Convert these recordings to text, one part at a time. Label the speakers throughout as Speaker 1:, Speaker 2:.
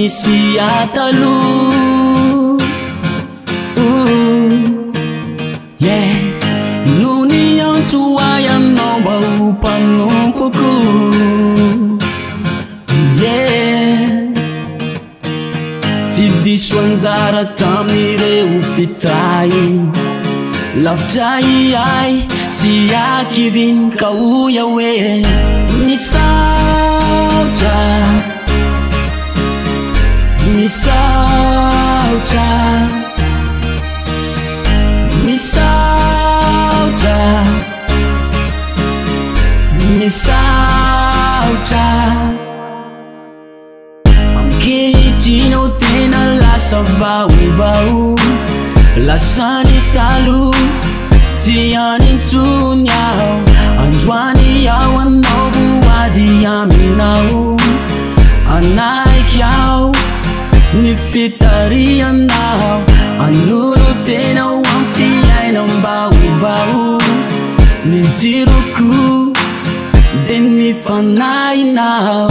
Speaker 1: nisy ataloha. Yeah, no ny antso ayanao mba ho mpanompoko. Yeah, tsy diso anjara tamin'ireo fitay, lavitra iay sy akiviny ka hoia hoe misaotra, misaotra, misaotra, misaotra. Ankehitriny tena lasa vaovao, lasany taloha tsy anintsony aho. Androany aho anao voady aminao, anaiky aho ny fitarianao. Anoro tena ho amin'ny fiainam-baovao, ny jiroko de ny fanahinao.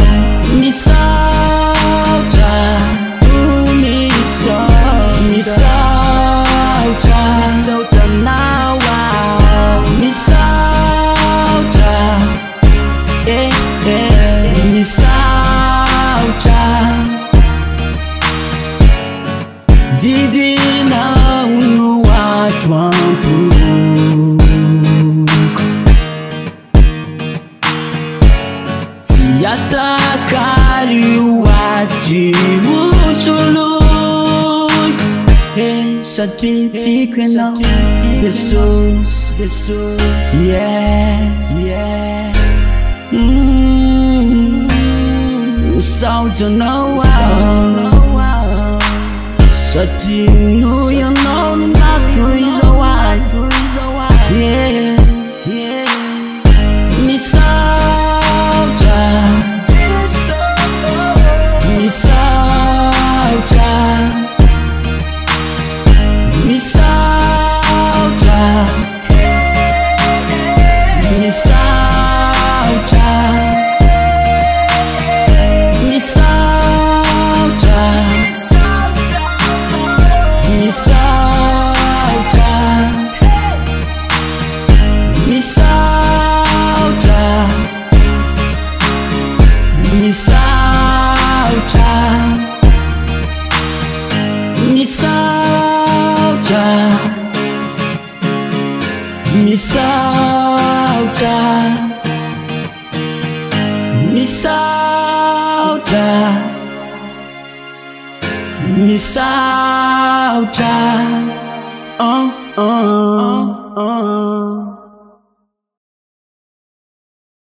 Speaker 1: Misaotra, misaotra, misaotra nao aho. Misaotra, misaotra. Didinao no ato ampoko, tsy atakaly io aty osoloiko. Satria tiako ianao Jesosy. Yeah, misaotra anao aho, satria no ianao no natohizao ahy. Yeah, misaotra, misaotra, misaotra, misaotra, misaotra, misaotra, misaotra, misaotra, misaotra, misaotra, misaotra, misaotra.